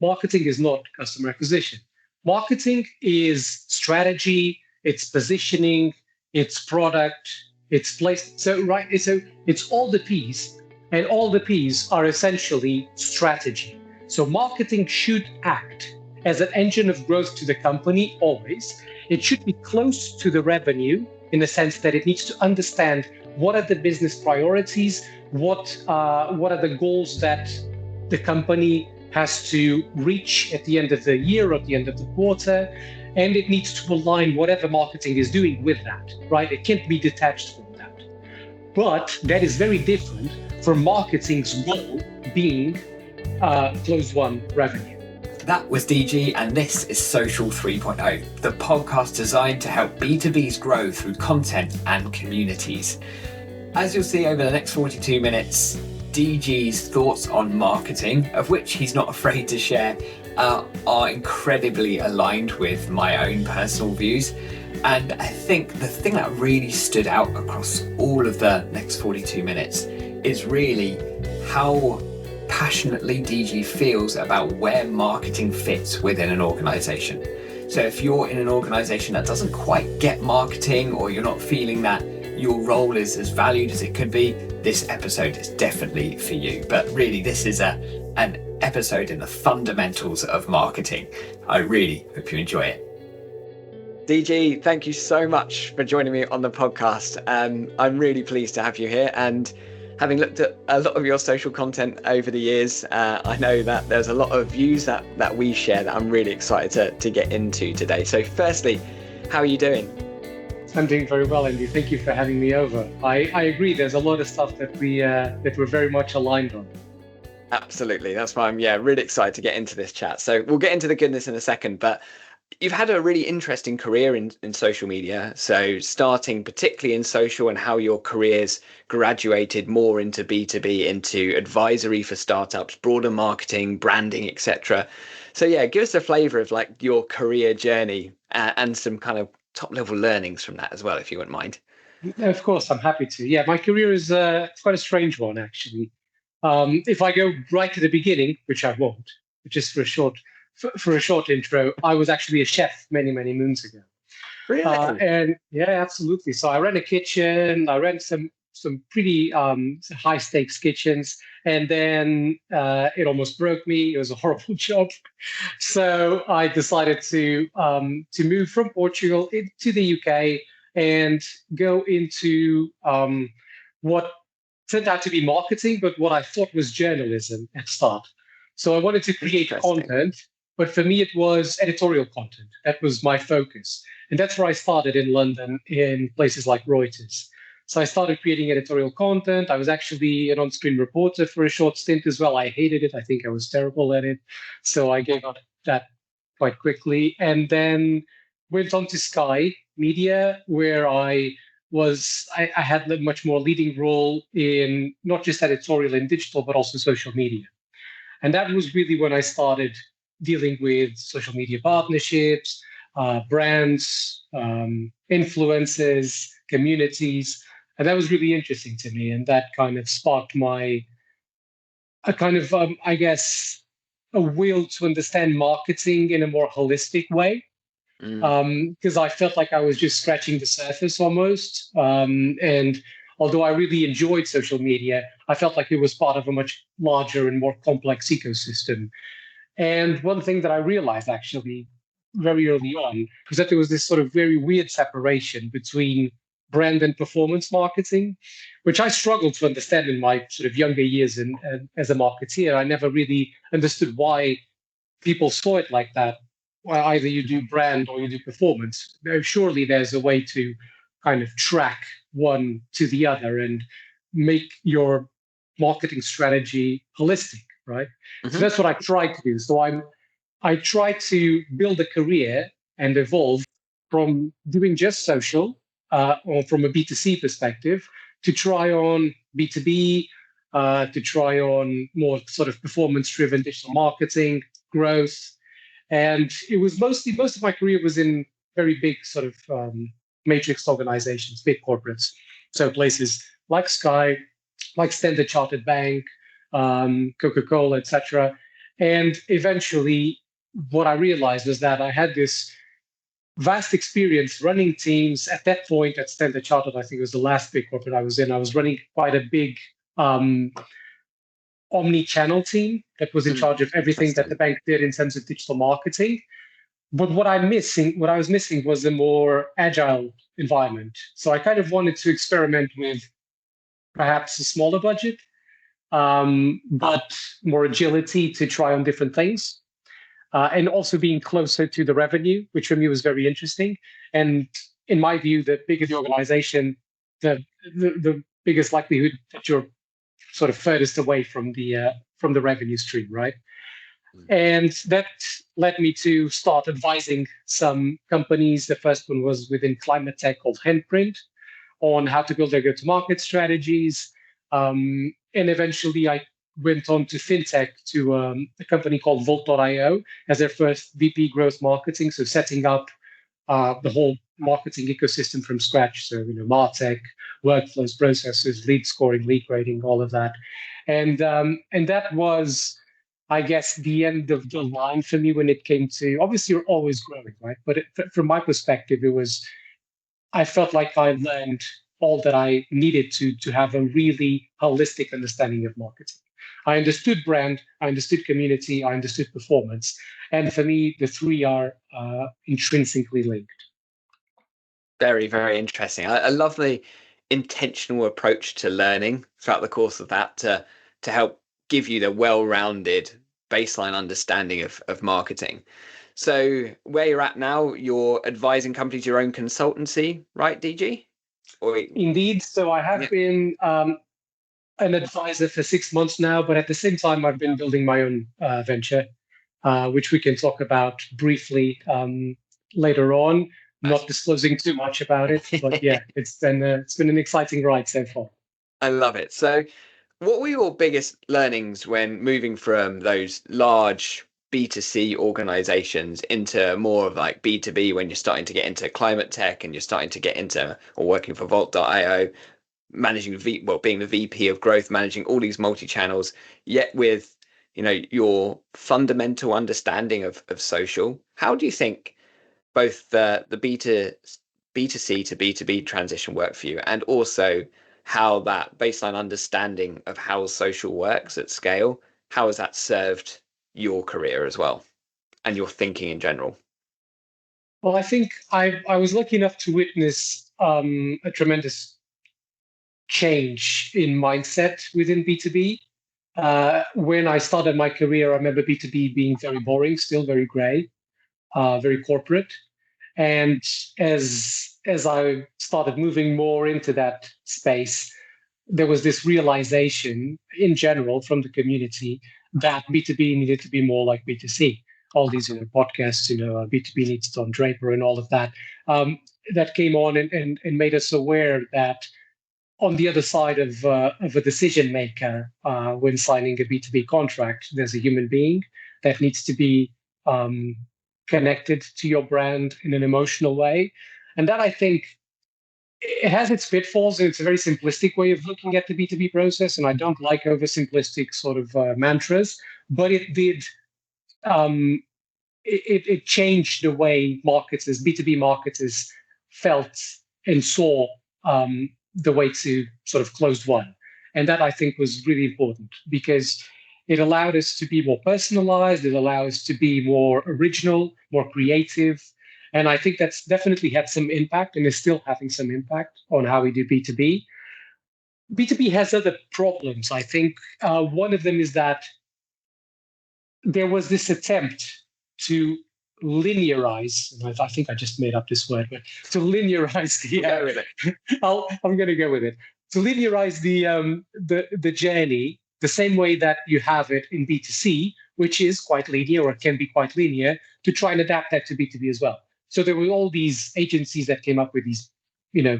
marketing is not customer acquisition. Marketing is strategy, it's positioning, it's product, it's place. So right, so it's all the P's, and all the P's are essentially strategy. So marketing should act as an engine of growth to the company always. It should be close to the revenue in the sense that it needs to understand what are the business priorities, what are the goals that the company has to reach at the end of the year or at the end of the quarter, and it needs to align whatever marketing is doing with that, right? It can't be detached from that. But that is very different from marketing's goal being close one revenue. That was DG, and this is Social 3.0, the podcast designed to help B2Bs grow through content and communities. As you'll see over the next 42 minutes, DG's thoughts on marketing, of which he's not afraid to share, are incredibly aligned with my own personal views. And I think the thing that really stood out across all of the next 42 minutes is really how passionately DG feels about where marketing fits within an organization. So if you're in an organization that doesn't quite get marketing, or you're not feeling that your role is as valued as it could be, this episode is definitely for you. But really, this is an episode in the fundamentals of marketing. I really hope you enjoy it. DG, thank you so much for joining me on the podcast. I'm really pleased to have you here, and having looked at a lot of your social content over the years, I know that there's a lot of views that we share that I'm really excited to get into today. So firstly, how are you doing? I'm doing very well, Andy. Thank you for having me over. I agree. There's a lot of stuff that we're very much aligned on. Absolutely. That's why I'm really excited to get into this chat. So we'll get into the goodness in a second, but you've had a really interesting career in social media. So starting particularly in social, and how your careers graduated more into B2B, into advisory for startups, broader marketing, branding, etc. So give us a flavor of like your career journey and some kind of top level learnings from that as well, if you wouldn't mind. Of course, I'm happy to. Yeah, my career is quite a strange one, actually. If I go right to the beginning, which I won't, but just for a short intro, I was actually a chef many moons ago. Really? And yeah, absolutely. So I ran a kitchen. I ran some pretty high stakes kitchens, and then it almost broke me. It was a horrible job. So I decided to move from Portugal to the UK and go into what turned out to be marketing, but what I thought was journalism at start. So I wanted to create content, but for me it was editorial content. That was my focus. And that's where I started in London, in places like Reuters. So I started creating editorial content. I was actually an on-screen reporter for a short stint as well. I hated it. I think I was terrible at it. So I gave up that quite quickly, and then went on to Sky Media, where I had a much more leading role in not just editorial and digital, but also social media. And that was really when I started dealing with social media partnerships, brands, influencers, communities. And that was really interesting to me. And that kind of sparked a will to understand marketing in a more holistic way. Because I felt like I was just scratching the surface almost. And although I really enjoyed social media, I felt like it was part of a much larger and more complex ecosystem. And one thing that I realized actually very early on was that there was this sort of very weird separation between brand and performance marketing, which I struggled to understand in my sort of younger years as a marketeer. I never really understood why people saw it like that. Well, either you do brand or you do performance. Surely there's a way to kind of track one to the other and make your marketing strategy holistic, right? Mm-hmm. So that's what I tried to do. So I tried to build a career and evolve from doing just social or from a B2C perspective to try on B2B, to try on more sort of performance-driven digital marketing, growth. And it was most of my career was in very big sort of matrix organizations, big corporates. So places like Sky, like Standard Chartered Bank, Coca-Cola, etc. And eventually, what I realized was that I had this vast experience running teams. At that point at Standard Chartered, I think it was the last big corporate I was in. I was running quite a big omni-channel team that was in charge of everything that the bank did in terms of digital marketing. But what I was missing was a more agile environment. So I kind of wanted to experiment with perhaps a smaller budget, but more agility to try on different things. And also being closer to the revenue, which for me was very interesting. And in my view, the bigger the organization, the biggest likelihood that you're sort of furthest away from the revenue stream, right? And that led me to start advising some companies. The first one was within climate tech called Handprint on how to build their go-to-market strategies. And eventually I went on to fintech to a company called Volt.io as their first VP growth marketing. So setting up the whole marketing ecosystem from scratch. So, MarTech, workflows, processes, lead scoring, lead grading, all of that. And that was, I guess, the end of the line for me when it came to, obviously you're always growing, right? But from my perspective, I felt like I learned all that I needed to have a really holistic understanding of marketing. I understood brand, I understood community, I understood performance. And for me, the three are intrinsically linked. Very, very interesting. I love the intentional approach to learning throughout the course of that to help give you the well-rounded baseline understanding of marketing. So where you're at now, you're advising companies, your own consultancy, right, DG? Indeed. So I have been an advisor for 6 months now, but at the same time, I've been building my own venture, which we can talk about briefly later on. Not disclosing too much about it, but yeah, it's been an exciting ride so far. I love it. So, what were your biggest learnings when moving from those large B2C organizations into more of like B2B when you're starting to get into climate tech and you're starting to get into or working for Volt.io, managing being the VP of growth, managing all these multi-channels, yet with your fundamental understanding of social? How do you think both the B2C to B2B transition work for you, and also how that baseline understanding of how social works at scale, how has that served your career as well and your thinking in general? Well, I think I was lucky enough to witness a tremendous change in mindset within B2B. When I started my career, I remember B2B being very boring, still very gray, very corporate. And as I started moving more into that space, there was this realization in general from the community that B2B needed to be more like B2C. All these podcasts, B2B needs Don Draper and all of that, that came on and made us aware that on the other side of a decision maker when signing a B2B contract, there's a human being that needs to be connected to your brand in an emotional way. And that, I think, it has its pitfalls, and it's a very simplistic way of looking at the B2B process. And I don't like oversimplistic sort of mantras, but it did, it changed the way B2B marketers felt and saw the way to sort of closed one. And that, I think, was really important because it allowed us to be more personalized. It allowed us to be more original, more creative. And I think that's definitely had some impact and is still having some impact on how we do B2B. B2B has other problems. I think one of them is that there was this attempt to linearize, and I think I just made up this word, but to linearize the. Go with it. I'm going to go with it. To linearize the journey the same way that you have it in B2C, which is quite linear or can be quite linear, to try and adapt that to B2B as well. So there were all these agencies that came up with these,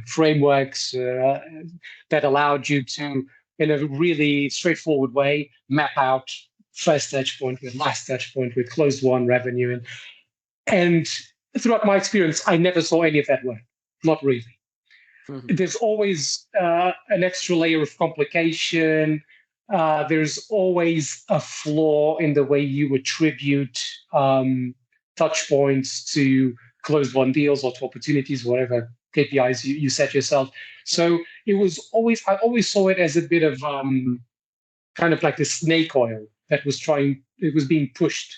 frameworks that allowed you to, in a really straightforward way, map out first touch point with last touch point with closed one revenue. And throughout my experience, I never saw any of that work. Not really. Mm-hmm. There's always an extra layer of complication. there's always a flaw in the way you attribute touch points to closed won deals or to opportunities, whatever KPIs you set yourself. So I always saw it as a bit of kind of like the snake oil it was being pushed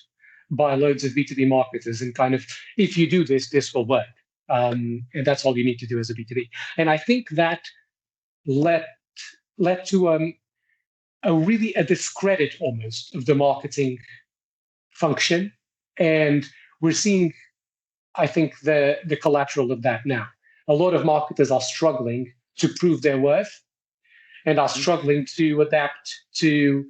by loads of B2B marketers, and kind of, if you do this, this will work. And that's all you need to do as a B2B. And I think that led to a discredit almost of the marketing function. And we're seeing, I think, the collateral of that now. A lot of marketers are struggling to prove their worth and are struggling to adapt to,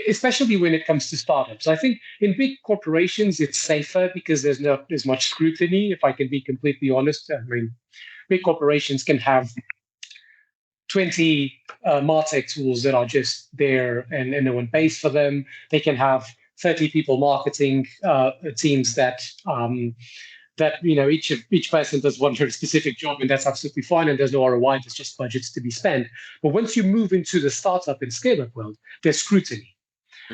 especially when it comes to startups. I think in big corporations, it's safer because there's not as much scrutiny, if I can be completely honest. I mean, big corporations can have 20 MarTech tools that are just there and no one pays for them. They can have 30 people marketing teams that each person does one very specific job, and that's absolutely fine, and there's no ROI, there's just budgets to be spent. But once you move into the startup and scale-up world, there's scrutiny.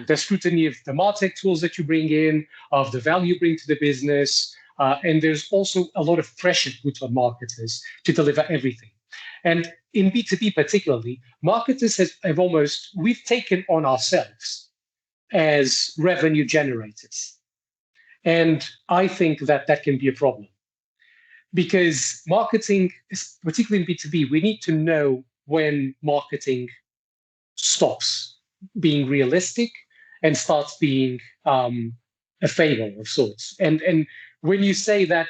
There's scrutiny of the MarTech tools that you bring in, of the value you bring to the business, and there's also a lot of pressure put on marketers to deliver everything. And in B2B particularly, marketers we've taken on ourselves as revenue generators. And I think that can be a problem, because marketing, particularly in B2B, we need to know when marketing stops being realistic and starts being a favor of sorts. And when you say that,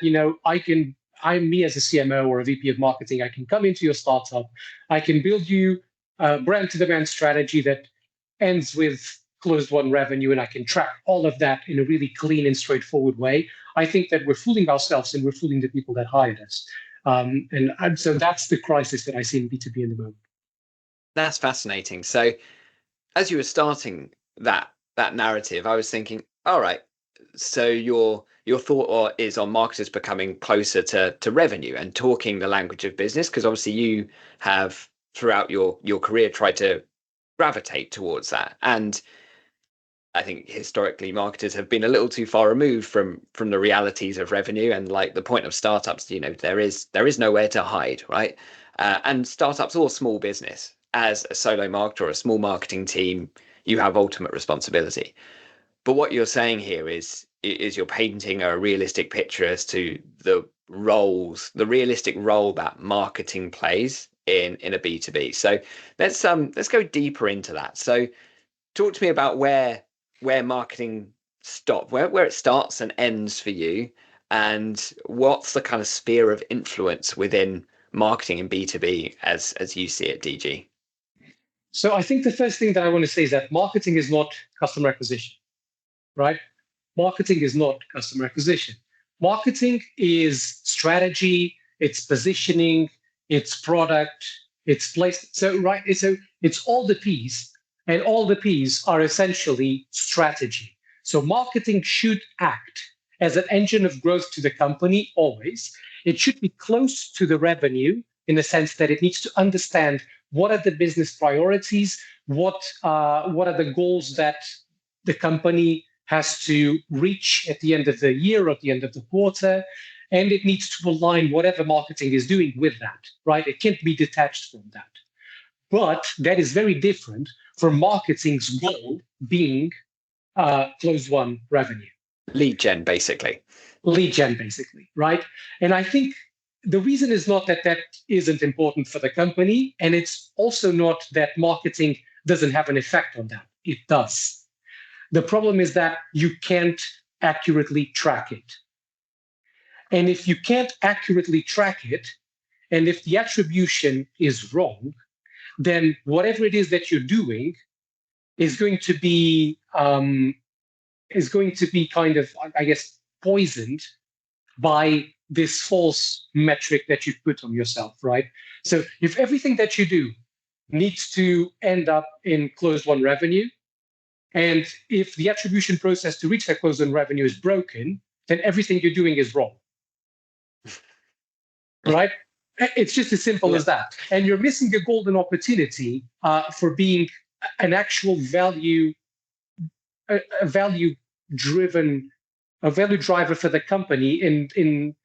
I'm me as a CMO or a VP of marketing, I can come into your startup, I can build you a brand to demand strategy that ends with closed won revenue, and I can track all of that in a really clean and straightforward way. I think that we're fooling ourselves and we're fooling the people that hired us. And so that's the crisis that I see in B2B in the moment. That's fascinating. So as you were starting that narrative, I was thinking, all right, so your thought is on marketers becoming closer to revenue and talking the language of business, because obviously you have throughout your career tried to gravitate towards that. And I think historically marketers have been a little too far removed from the realities of revenue, and like the point of startups, there is nowhere to hide, right? And startups or small business, as a solo marketer or a small marketing team, you have ultimate responsibility. But what you're saying here is you're painting a realistic picture as to the realistic role that marketing plays in a B2B. So let's go deeper into that. So talk to me about where marketing where it starts and ends for you, and what's the kind of sphere of influence within marketing in B2B as you see it, DG? So I think the first thing that I want to say is that marketing is not customer acquisition, right? Marketing is not customer acquisition. Marketing is strategy, it's positioning, it's product, it's place. So it's all the P's, and all the P's are essentially strategy. So marketing should act as an engine of growth to the company always. It should be close to the revenue in the sense that it needs to understand what are the business priorities, what are the goals that the company has to reach at the end of the year or at the end of the quarter, and it needs to align whatever marketing is doing with that, right? It can't be detached from that. But that is very different from marketing's goal being closed won revenue. Lead gen, basically, right? And I think the reason is not that isn't important for the company, and it's also not that marketing doesn't have an effect on that. It does. The problem is that you can't accurately track it. And if you can't accurately track it, and if the attribution is wrong, then whatever it is that you're doing is going to be kind of, I guess, poisoned by this false metric that you've put on yourself, right? So if everything that you do needs to end up in closed won revenue, and if the attribution process to reach that closed won revenue is broken, then everything you're doing is wrong, right? It's just as simple as that. And you're missing a golden opportunity for being an actual value, a value driven, a value driver for the company in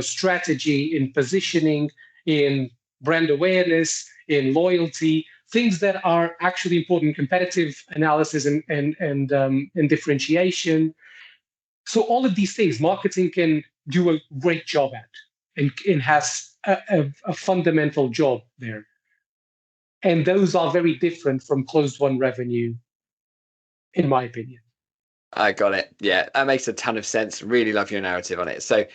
strategy, in positioning, in brand awareness, in loyalty, things that are actually important, competitive analysis and differentiation. So all of these things, marketing can do a great job at, and has a fundamental job there. And those are very different from closed-won revenue, in my opinion. I got it. Yeah, that makes a ton of sense. Really love your narrative on it. So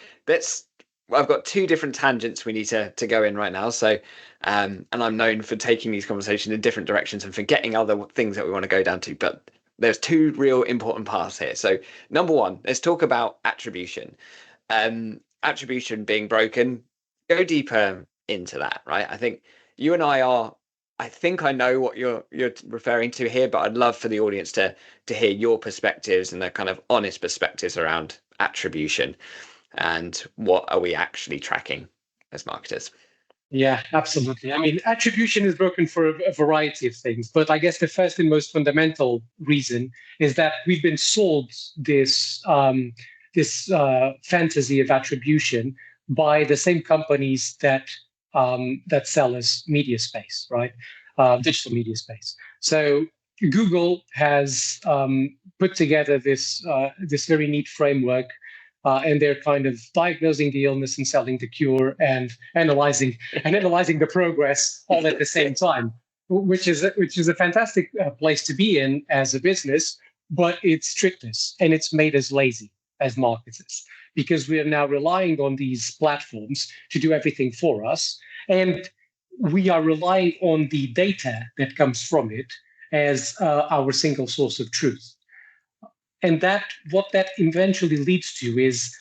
I've got two different tangents we need to go in right now. So, and I'm known for taking these conversations in different directions and forgetting other things that we want to go down to. But there's two real important parts here. So, number one, let's talk about attribution. Attribution being broken. Go deeper into that, right? I think you and I think I know what you're referring to here, but I'd love for the audience to hear your perspectives and the kind of honest perspectives around attribution and what are we actually tracking as marketers. Yeah, absolutely. I mean, attribution is broken for a variety of things, but I guess the first and most fundamental reason is that we've been sold this fantasy of attribution by the same companies that sell us media space, right? Digital media space. So Google has put together this very neat framework, and they're kind of diagnosing the illness and selling the cure and analyzing the progress all at the same time, which is a fantastic place to be in as a business. But it's tricked us and it's made us lazy as marketers, because we are now relying on these platforms to do everything for us. And we are relying on the data that comes from it as our single source of truth. And what that eventually leads to is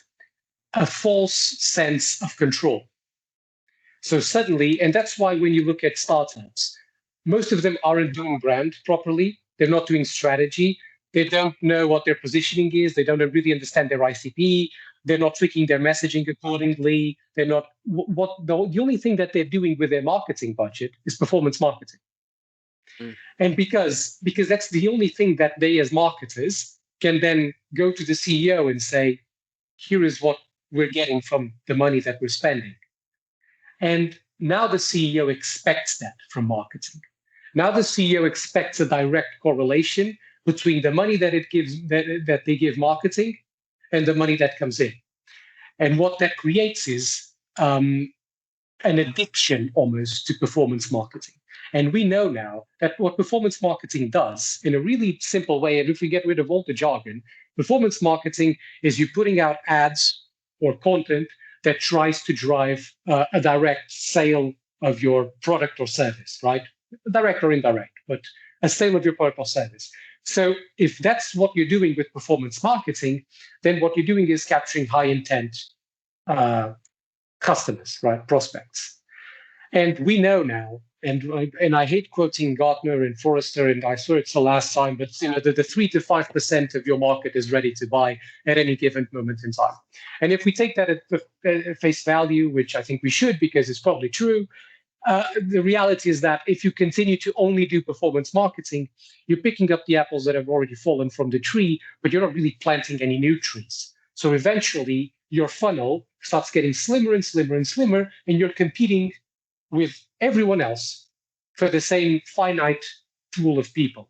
a false sense of control. So suddenly, and that's why when you look at startups, most of them aren't doing brand properly. They're not doing strategy. They don't know what their positioning is. They don't really understand their ICP. They're not tweaking their messaging accordingly. They're not the only thing that they're doing with their marketing budget is performance marketing. And because that's the only thing that they as marketers can then go to the CEO and say, here is what we're getting from the money that we're spending. And now the CEO expects that from marketing. Now the CEO expects a direct correlation between the money that it gives that they give marketing and the money that comes in. And what that creates is an addiction almost to performance marketing. And we know now that what performance marketing does in a really simple way, and if we get rid of all the jargon, performance marketing is you putting out ads or content that tries to drive a direct sale of your product or service, right? Direct or indirect, but a sale of your product or service. So if that's what you're doing with performance marketing, then what you're doing is capturing high intent customers, right? Prospects. And we know now, and I hate quoting Gartner and Forrester, and I swear it's the last time, but the 3 to 5% of your market is ready to buy at any given moment in time. And if we take that at face value, which I think we should because it's probably true, the reality is that if you continue to only do performance marketing, you're picking up the apples that have already fallen from the tree, but you're not really planting any new trees. So eventually, your funnel starts getting slimmer and slimmer and slimmer, and you're competing with everyone else for the same finite pool of people.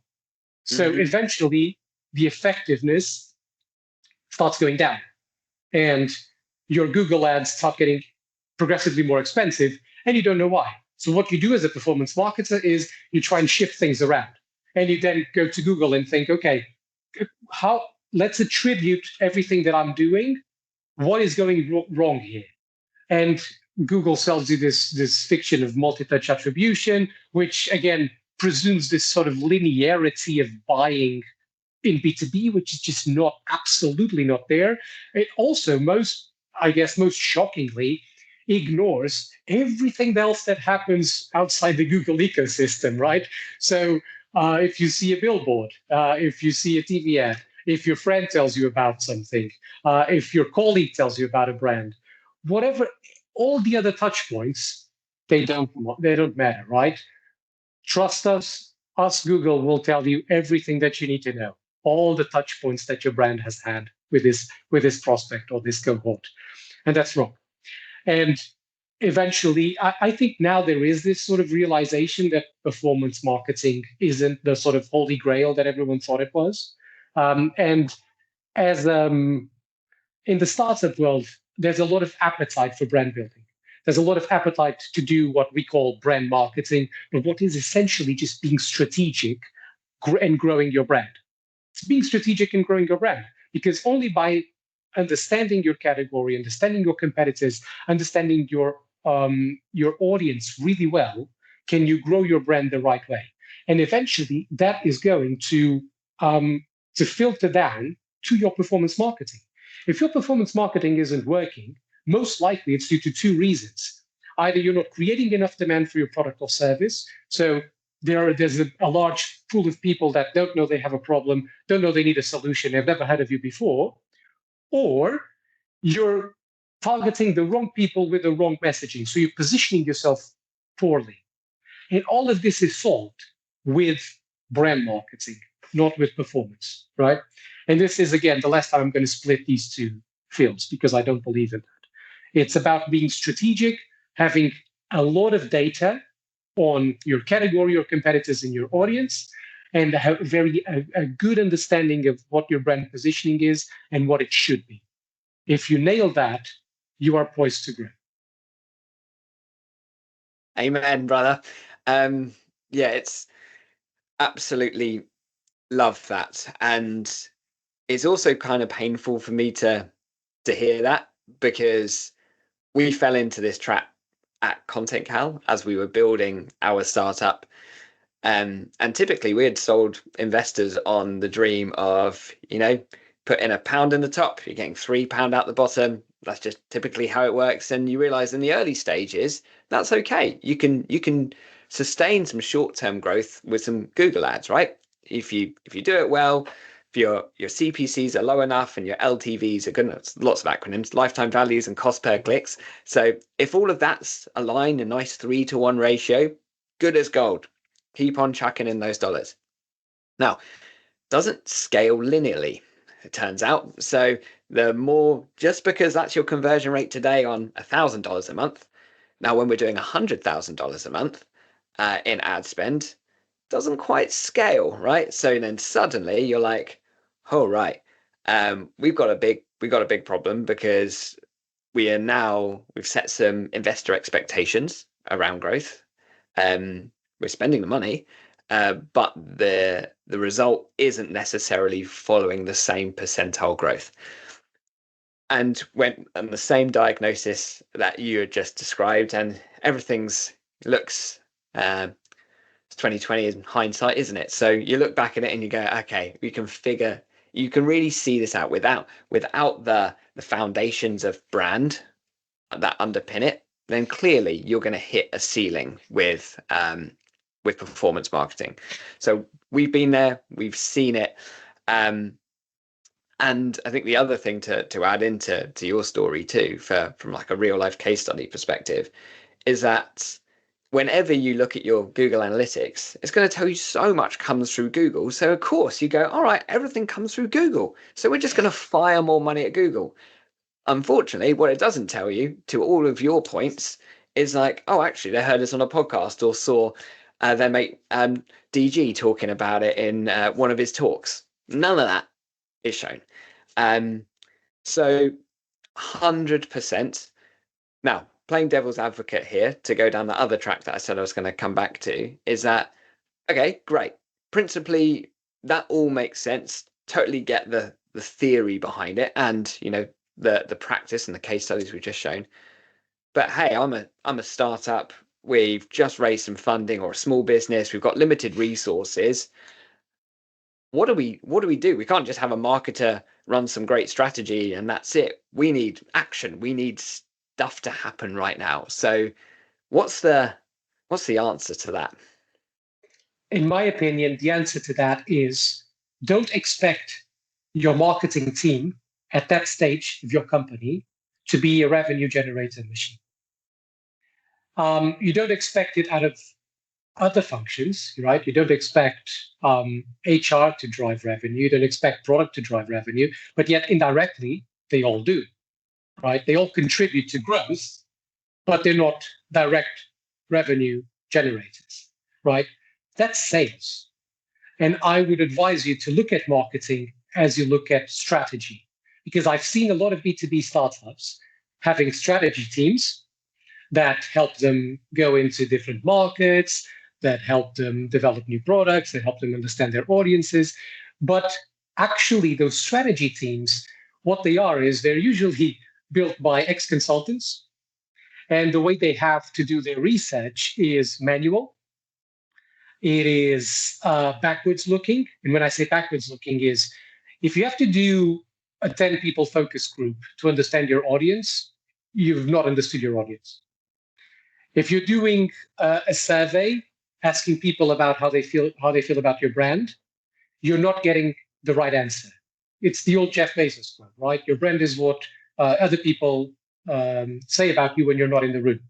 So eventually, the effectiveness starts going down, and your Google ads start getting progressively more expensive, and you don't know why. So what you do as a performance marketer is you try and shift things around. And you then go to Google and think, okay, let's attribute everything that I'm doing. What is going wrong here? And Google sells you this fiction of multi-touch attribution, which again presumes this sort of linearity of buying in B2B, which is just absolutely not there. It also most shockingly ignores everything else that happens outside the Google ecosystem, right? So if you see a billboard, if you see a TV ad, if your friend tells you about something, if your colleague tells you about a brand, whatever, all the other touch points, they don't matter, right? Trust us, Ask Google will tell you everything that you need to know, all the touch points that your brand has had with this prospect or this cohort. And that's wrong. And eventually, I think now there is this sort of realization that performance marketing isn't the sort of holy grail that everyone thought it was. And as in the startup world, there's a lot of appetite for brand building. There's a lot of appetite to do what we call brand marketing, but what is essentially just being strategic and growing your brand. It's being strategic and growing your brand, because only by understanding your category, understanding your competitors, understanding your audience really well, can you grow your brand the right way. And eventually, that is going to filter down to your performance marketing. If your performance marketing isn't working, most likely it's due to two reasons. Either you're not creating enough demand for your product or service. So there's a large pool of people that don't know they have a problem, don't know they need a solution, they've never heard of you before, or you're targeting the wrong people with the wrong messaging. So you're positioning yourself poorly. And all of this is solved with brand marketing, not with performance, right? And this is, again, the last time I'm going to split these two fields because I don't believe in that. It's about being strategic, having a lot of data on your category, your competitors, and your audience, and have a good understanding of what your brand positioning is and what it should be. If you nail that, you are poised to grow. Amen, brother. Yeah, it's absolutely love that. And it's also kind of painful for me to hear that, because we fell into this trap at Content Cal as we were building our startup. And typically we had sold investors on the dream of, put in £1 in the top, you're getting £3 out the bottom. That's just typically how it works. And you realize in the early stages, that's okay. You can sustain some short-term growth with some Google ads, right? If you do it well, if your CPCs are low enough and your LTVs are good enough, lots of acronyms, lifetime values and cost per clicks. So if all of that's aligned, a nice 3-to-1 ratio, good as gold. Keep on chucking in those dollars. Now, doesn't scale linearly, it turns out. So the more, just because that's your conversion rate today on $1,000 a month, now when we're doing $100,000 a month in ad spend, doesn't quite scale, right? So then suddenly you're like, oh right, we've got a big problem, because we've set some investor expectations around growth. We're spending the money, but the result isn't necessarily following the same percentile growth. And the same diagnosis that you had just described, and everything's looks 2020 in hindsight, isn't it? So you look back at it and you go, okay, you can really see this out without the foundations of brand that underpin it, then clearly you're going to hit a ceiling with performance marketing. So we've been there, we've seen it. And I think the other thing to add into your story too, from like a real life case study perspective, is that whenever you look at your Google Analytics, it's going to tell you so much comes through Google. So of course you go, all right, everything comes through Google, so we're just going to fire more money at Google. Unfortunately, what it doesn't tell you, to all of your points, is like, oh, actually, they heard us on a podcast or saw their mate DG talking about it in one of his talks. None of that is shown. So 100%. Now, playing devil's advocate here, to go down the other track that I said I was going to come back to, is that, okay, great. Principally, that all makes sense. Totally get the theory behind it, and the practice and the case studies we've just shown. But hey, I'm a startup. We've just raised some funding, or a small business. We've got limited resources. What do we do? We can't just have a marketer run some great strategy and that's it. We need action. We need stuff to happen right now. So what's the answer to that? In my opinion, the answer to that is, don't expect your marketing team at that stage of your company to be a revenue generator machine. You don't expect it out of other functions, right? You don't expect HR to drive revenue. You don't expect product to drive revenue, but yet indirectly they all do, right? They all contribute to growth, but they're not direct revenue generators, right? That's sales. And I would advise you to look at marketing as you look at strategy, because I've seen a lot of B2B startups having strategy teams that help them go into different markets, that help them develop new products, that help them understand their audiences. But actually, those strategy teams, what they are is they're usually built by ex-consultants. And the way they have to do their research is manual. It is backwards looking. And when I say backwards looking is if you have to do a 10 people focus group to understand your audience, you've not understood your audience. If you're doing a survey asking people about how they feel about your brand, you're not getting the right answer. It's the old Jeff Bezos quote, right? Your brand is what other people say about you when you're not in the room.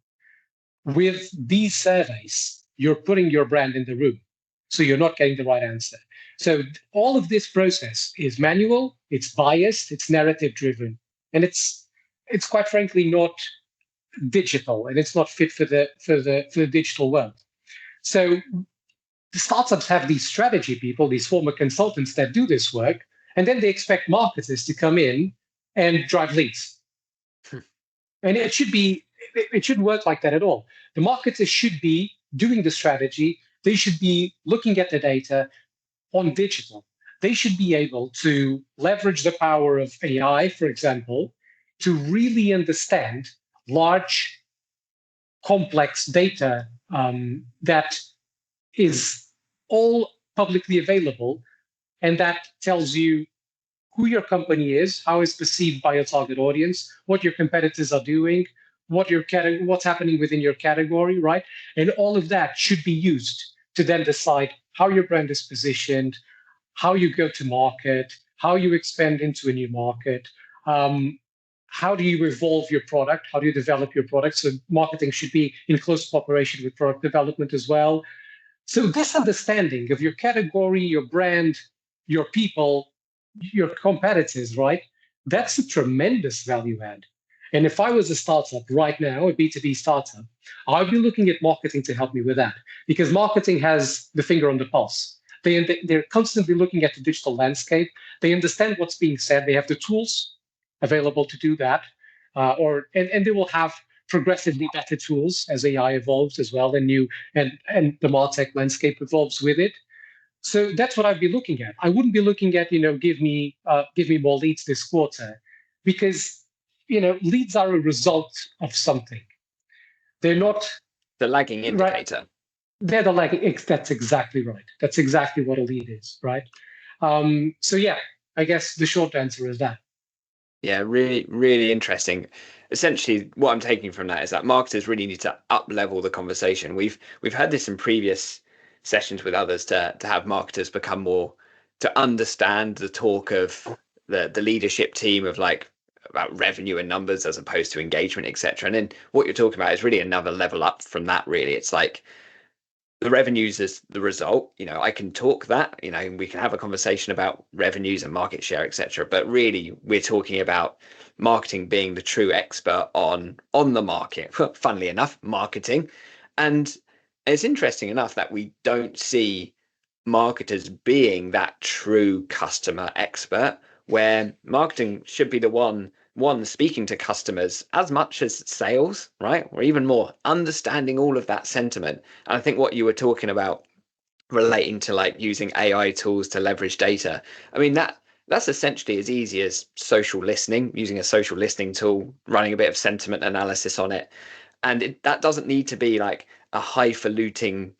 With these surveys, you're putting your brand in the room, so you're not getting the right answer. So all of this process is manual, it's biased, it's narrative driven, and it's quite frankly not digital, and it's not fit for the digital world. So the startups have these strategy people, these former consultants that do this work, and then they expect marketers to come in and drive leads. And it shouldn't work like that at all. The marketers should be doing the strategy. They should be looking at the data on digital. They should be able to leverage the power of AI, for example, to really understand large, complex data that is all publicly available, and that tells you who your company is, how it's perceived by your target audience, what your competitors are doing, what's happening within your category, right? And all of that should be used to then decide how your brand is positioned, how you go to market, how you expand into a new market, how do you evolve your product, how do you develop your product. So marketing should be in close cooperation with product development as well. So this understanding of your category, your brand, your people, your competitors, right? That's a tremendous value add. And if I was a startup right now, a B2B startup, I'd be looking at marketing to help me with that, because marketing has the finger on the pulse. They're constantly looking at the digital landscape. They understand what's being said. They have the tools available to do that, and they will have progressively better tools as AI evolves as well, and the MarTech landscape evolves with it. So that's what I'd be looking at. I wouldn't be looking at, give me more leads this quarter, because leads are a result of something. They're not the lagging indicator. Right, they're the lagging. That's exactly right. That's exactly what a lead is, right? So yeah, I guess the short answer is that. Yeah, really, really interesting. Essentially, what I'm taking from that is that marketers really need to up level the conversation. We've had this in previous sessions with others to have marketers become more to understand the talk of the leadership team of like about revenue and numbers as opposed to engagement, etc. And then what you're talking about is really another level up from that. Really, it's like the revenues is the result. I can talk that. We can have a conversation about revenues and market share, etc. But really, we're talking about marketing being the true expert on the market. Funnily enough, marketing. And it's interesting enough that we don't see marketers being that true customer expert, where marketing should be the one speaking to customers as much as sales, right? Or even more, understanding all of that sentiment. And I think what you were talking about relating to like using AI tools to leverage data, I mean, that's essentially as easy as social listening, using a social listening tool, running a bit of sentiment analysis on it. And that doesn't need to be like a highfalutin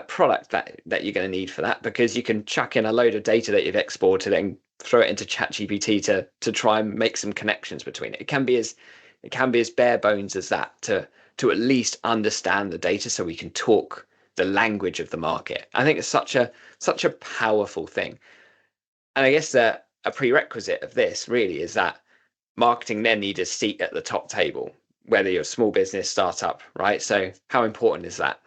product that you're going to need for that, because you can chuck in a load of data that you've exported and throw it into ChatGPT to try and make some connections between it. It can be as bare bones as that to at least understand the data so we can talk the language of the market. I think it's such a powerful thing. And I guess a prerequisite of this really is that marketing then needs a seat at the top table, whether you're a small business, startup, right? So how important is that?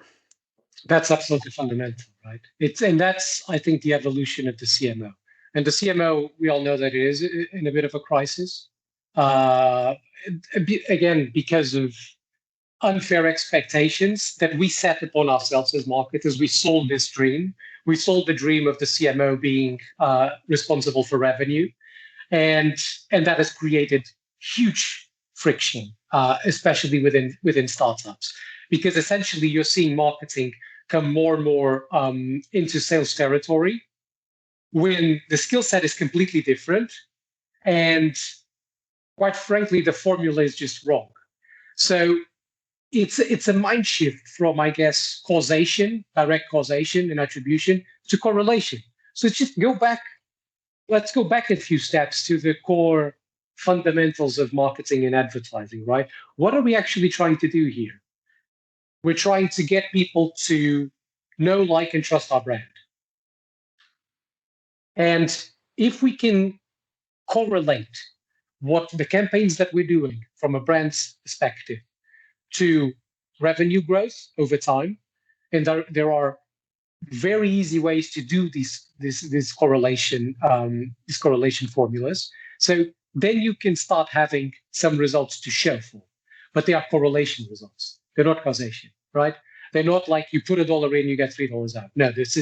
That's absolutely fundamental, right? And that's, I think, the evolution of the CMO. And the CMO, we all know that it is in a bit of a crisis. Uh, Again, because of unfair expectations that we set upon ourselves as marketers. We sold this dream. We sold the dream of the CMO being responsible for revenue, and that has created huge friction, especially within startups, because essentially you're seeing marketing come more and more into sales territory when the skill set is completely different, and quite frankly, the formula is just wrong. So it's a mind shift from, I guess, causation, direct causation and attribution to correlation. So just go back. Let's go back a few steps to the core fundamentals of marketing and advertising, right? What are we actually trying to do here? We're trying to get people to know, like, and trust our brand. And if we can correlate what the campaigns that we're doing from a brand's perspective to revenue growth over time, and there are very easy ways to do these correlation formulas. So then you can start having some results to show for, but they are correlation results. They're not causation, right? They're not like you put $1 in, you get $3 out. No, this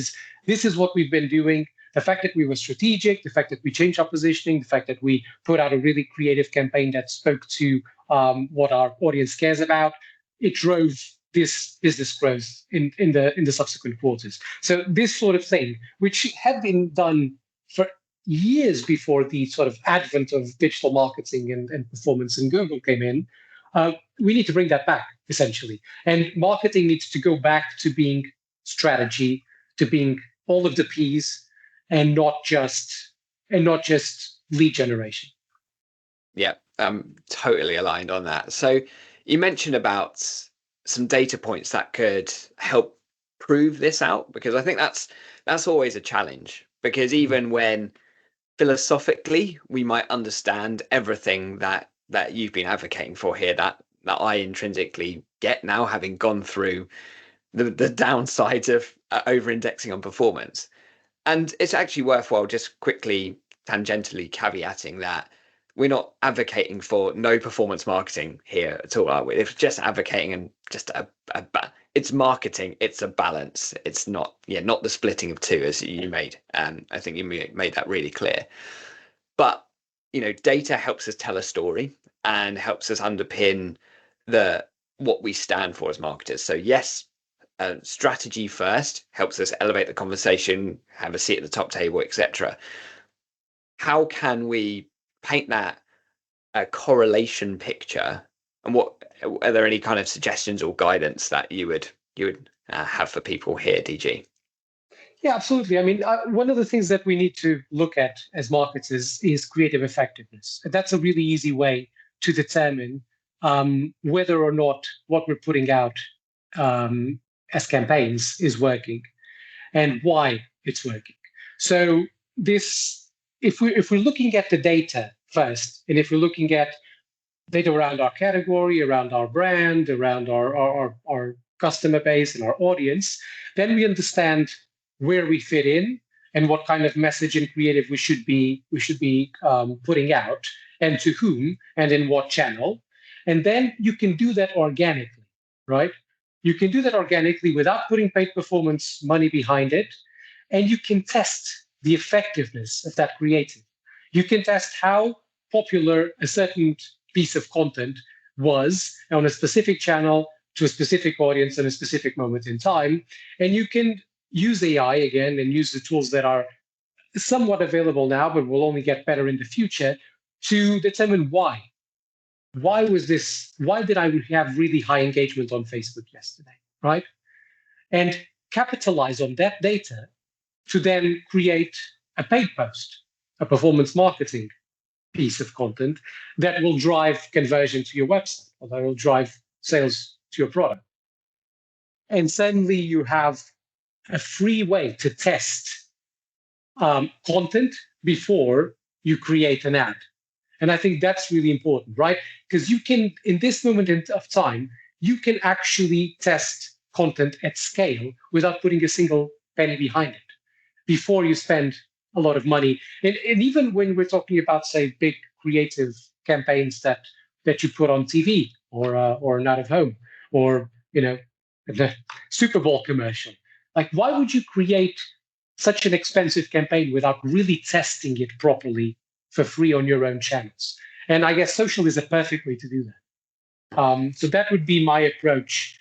is what we've been doing. The fact that we were strategic, the fact that we changed our positioning, the fact that we put out a really creative campaign that spoke to what our audience cares about, it drove this business growth in the subsequent quarters. So this sort of thing, which had been done for years before the sort of advent of digital marketing and performance and Google came in, we need to bring that back, essentially. And marketing needs to go back to being strategy, to being all of the P's, and not just lead generation. Yeah, I'm totally aligned on that. So you mentioned about some data points that could help prove this out, because I think that's always a challenge, because even when philosophically we might understand everything that you've been advocating for here, that I intrinsically get now, having gone through the downsides of over-indexing on performance. And it's actually worthwhile just quickly tangentially caveating that we're not advocating for no performance marketing here at all, are we? It's just advocating and just it's marketing. It's a balance. It's not the splitting of two, as you made. I think you made that really clear. But data helps us tell a story and helps us underpin what we stand for as marketers. So yes, strategy first helps us elevate the conversation, have a seat at the top table, etc. How can we paint that a correlation picture, and what are there any kind of suggestions or guidance that you would have for people here, DG? Yeah, absolutely. I mean, one of the things that we need to look at as marketers is creative effectiveness. That's a really easy way to determine whether or not what we're putting out as campaigns is working and why it's working. So if we're looking at the data first, and if we're looking at data around our category, around our brand, around our customer base and our audience, then we understand where we fit in and what kind of message and creative we should be putting out, and to whom and in what channel. And then you can do that organically, right? You can do that organically without putting paid performance money behind it, and you can test the effectiveness of that creative. You can test how popular a certain piece of content was on a specific channel to a specific audience at a specific moment in time. And you can use AI again and use the tools that are somewhat available now, but will only get better in the future, to determine why. Why did I have really high engagement on Facebook yesterday, right? And capitalize on that data to then create a paid post, a performance marketing piece of content that will drive conversion to your website, or that will drive sales to your product. And suddenly you have a free way to test content before you create an ad. And I think that's really important, right? Because you can, in this moment of time, you can actually test content at scale without putting a single penny behind it before you spend a lot of money. And even when we're talking about, say, big creative campaigns that you put on TV or an out of home, or the Super Bowl commercial, like, why would you create such an expensive campaign without really testing it properly for free on your own channels? And I guess social is a perfect way to do that. So that would be my approach.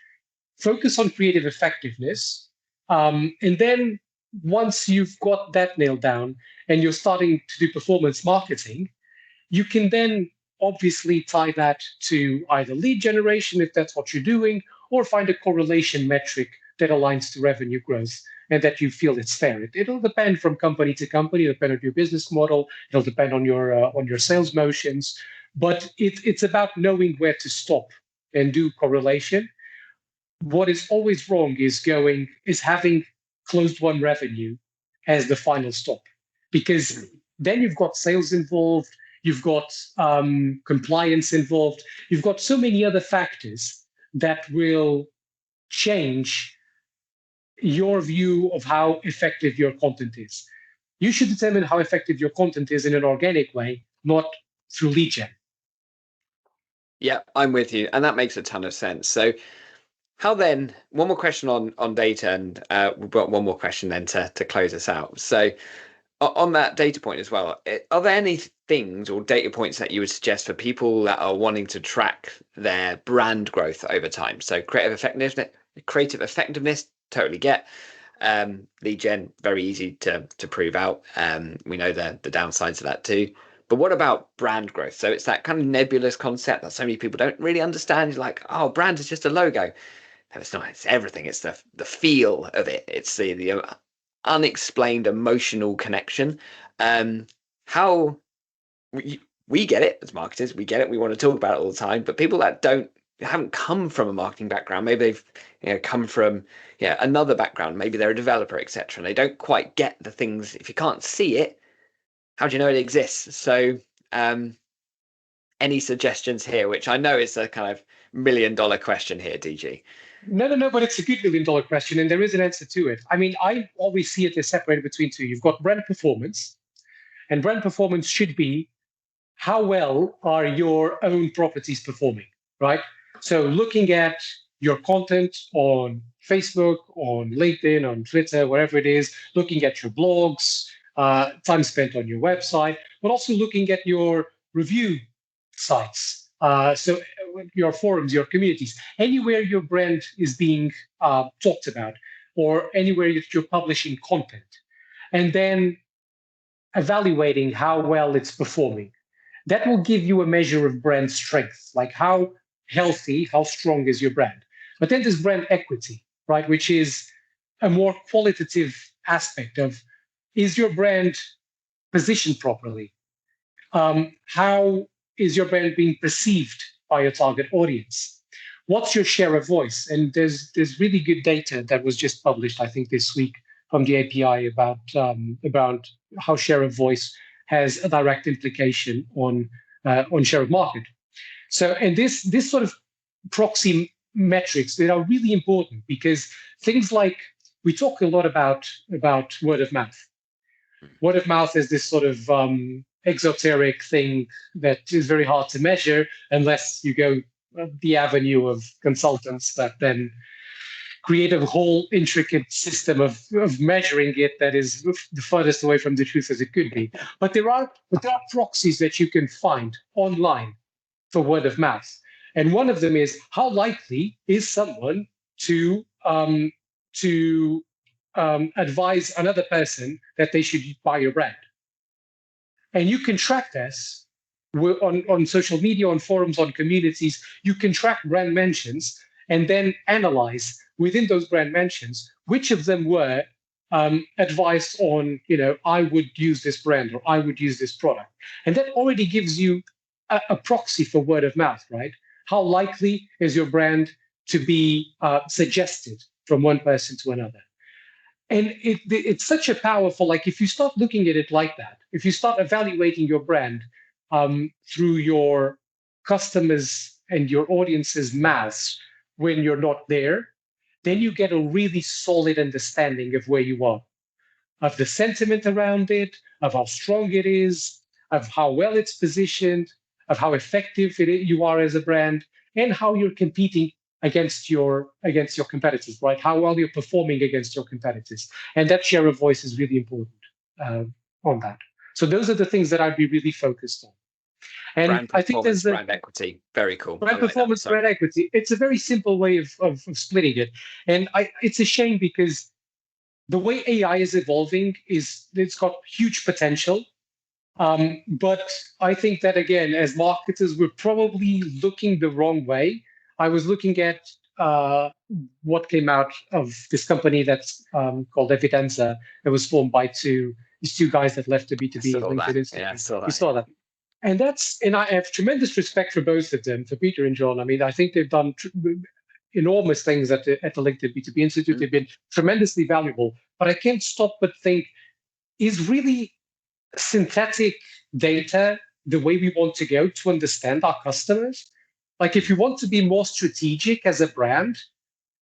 Focus on creative effectiveness. And then once you've got that nailed down and you're starting to do performance marketing, you can then obviously tie that to either lead generation, if that's what you're doing, or find a correlation metric that aligns to revenue growth and that you feel it's fair. It'll depend from company to company, it'll depend on your business model, it'll depend on your sales motions, but it's about knowing where to stop and do correlation. What is always wrong is having closed won revenue as the final stop, because then you've got sales involved, you've got compliance involved, you've got so many other factors that will change your view of how effective your content is. You should determine how effective your content is in an organic way, not through lead gen. Yeah, I'm with you. And that makes a ton of sense. So how then, one more question on data, and we've got one more question then to close us out. So on that data point as well, are there any things or data points that you would suggest for people that are wanting to track their brand growth over time? So creative effectiveness, totally get. Lead gen, very easy to prove out. We know the downsides of that too. But what about brand growth? So it's that kind of nebulous concept that so many people don't really understand. You're like, oh, brand is just a logo. No, it's not. It's everything. It's the feel of it. It's the unexplained emotional connection. How we get it as marketers, we get it. We want to talk about it all the time. But people that haven't come from a marketing background, maybe they've come from another background. Maybe they're a developer, etc. And they don't quite get the things. If you can't see it, how do you know it exists? So any suggestions here, which I know is a kind of $1 million question here, DG? No, but it's a good $1 million question, and there is an answer to it. I mean, I always see it as separated between two. You've got brand performance, and brand performance should be how well are your own properties performing, right? So looking at your content on Facebook, on LinkedIn, on Twitter, wherever it is, looking at your blogs, time spent on your website, but also looking at your review sites. So your forums, your communities, anywhere your brand is being talked about, or anywhere you're publishing content, and then evaluating how well it's performing. That will give you a measure of brand strength, like how healthy, how strong is your brand. But then there's brand equity, right, which is a more qualitative aspect of, is your brand positioned properly? How is your brand being perceived by your target audience? What's your share of voice? And there's really good data that was just published, I think, this week from the API about how share of voice has a direct implication on share of market. So, and this sort of proxy metrics that are really important, because things like, we talk a lot about word of mouth. Word of mouth is this sort of exoteric thing that is very hard to measure unless you go the avenue of consultants that then create a whole intricate system of measuring it that is the furthest away from the truth as it could be. But there are proxies that you can find online for word of mouth. And one of them is, how likely is someone to advise another person that they should buy your brand? And you can track this on social media, on forums, on communities. You can track brand mentions and then analyze within those brand mentions which of them were advice on, I would use this brand or I would use this product. And that already gives you a proxy for word of mouth, right? How likely is your brand to be suggested from one person to another? And it's such a powerful, like, if you start looking at it like that, if you start evaluating your brand through your customers and your audience's mouths when you're not there, then you get a really solid understanding of where you are, of the sentiment around it, of how strong it is, of how well it's positioned, of how effective you are as a brand, and how you're competing against your competitors, right? How well you're performing against your competitors. And that share of voice is really important on that. So those are the things that I'd be really focused on. And brand I think there's brand equity. Very cool. Brand performance, brand equity. It's a very simple way of splitting it. And it's a shame because the way AI is evolving it's got huge potential. But I think that, again, as marketers, we're probably looking the wrong way. I was looking at what came out of this company that's called Evidenza. It was formed by these two guys that left the B2B LinkedIn Institute. Yeah, I saw that. You saw that. And I have tremendous respect for both of them, for Peter and John. I mean, I think they've done enormous things at the LinkedIn B2B Institute. Mm-hmm. They've been tremendously valuable. But I can't stop but think, is really synthetic data the way we want to go to understand our customers? Like, if you want to be more strategic as a brand,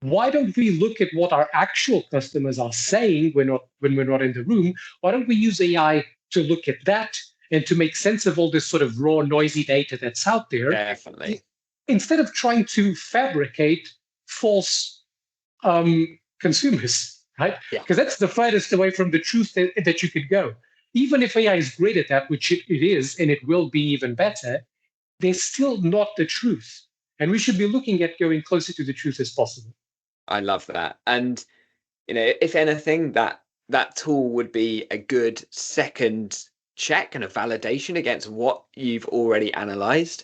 why don't we look at what our actual customers are saying when we're not in the room? Why don't we use AI to look at that and to make sense of all this sort of raw, noisy data that's out there? Definitely. Instead of trying to fabricate false consumers, right? Because that's the furthest away from the truth that you could go. Even if AI is great at that, which it is, and it will be even better, they're still not the truth. And we should be looking at going closer to the truth as possible. I love that. And, if anything, that tool would be a good second check and a validation against what you've already analyzed,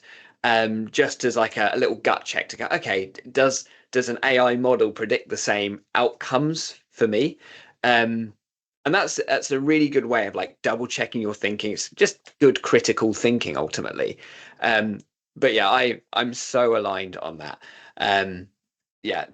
just as like a little gut check to go, okay, does an AI model predict the same outcomes for me? And that's a really good way of like double checking your thinking. It's just good critical thinking ultimately. But yeah, I'm so aligned on that. Yeah,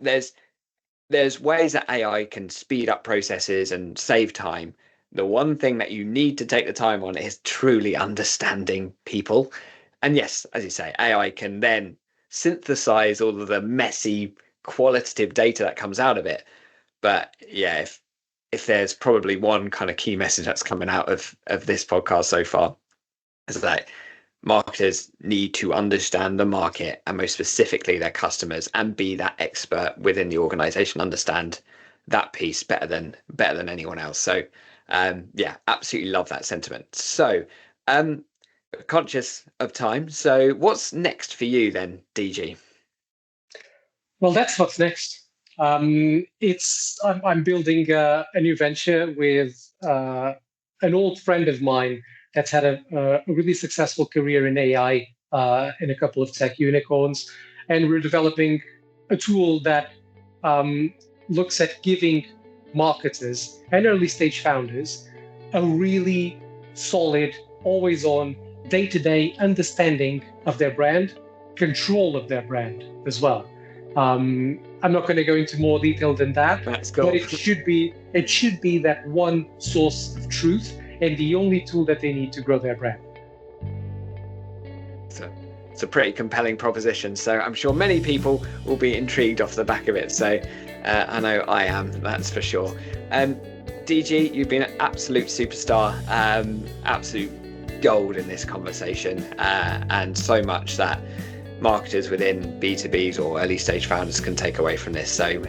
there's ways that AI can speed up processes and save time. The one thing that you need to take the time on is truly understanding people. And yes, as you say, AI can then synthesize all of the messy qualitative data that comes out of it. But yeah, if there's probably one kind of key message that's coming out of this podcast so far, is that marketers need to understand the market and most specifically their customers and be that expert within the organization, understand that piece better than anyone else. So yeah, absolutely love that sentiment. So conscious of time, so what's next for you then, DG? Well, that's what's next. I'm building a new venture with an old friend of mine that's had a really successful career in AI in a couple of tech unicorns. And we're developing a tool that looks at giving marketers and early stage founders a really solid, always on, day-to-day understanding of their brand, control of their brand as well. I'm not going to go into more detail than that. That's cool. But it should be that one source of truth and the only tool that they need to grow their brand. It's a pretty compelling proposition. So I'm sure many people will be intrigued off the back of it. So I know I am, that's for sure. DG, you've been an absolute superstar, absolute gold in this conversation, and so much that marketers within B2Bs or early stage founders can take away from this. So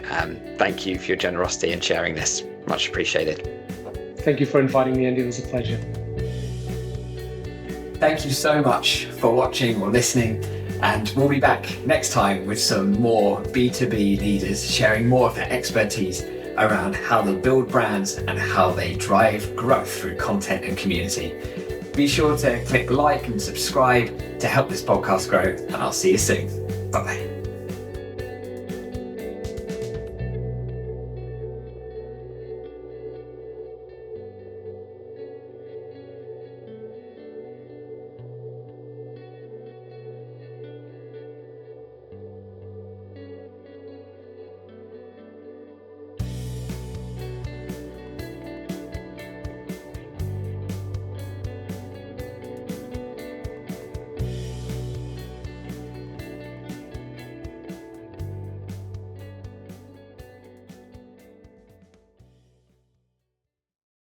thank you for your generosity in sharing this. Much appreciated. Thank you for inviting me, Andy. It was a pleasure. Thank you so much for watching or listening, and we'll be back next time with some more B2B leaders sharing more of their expertise around how they build brands and how they drive growth through content and community. Be sure to click like and subscribe to help this podcast grow, and I'll see you soon. Bye-bye.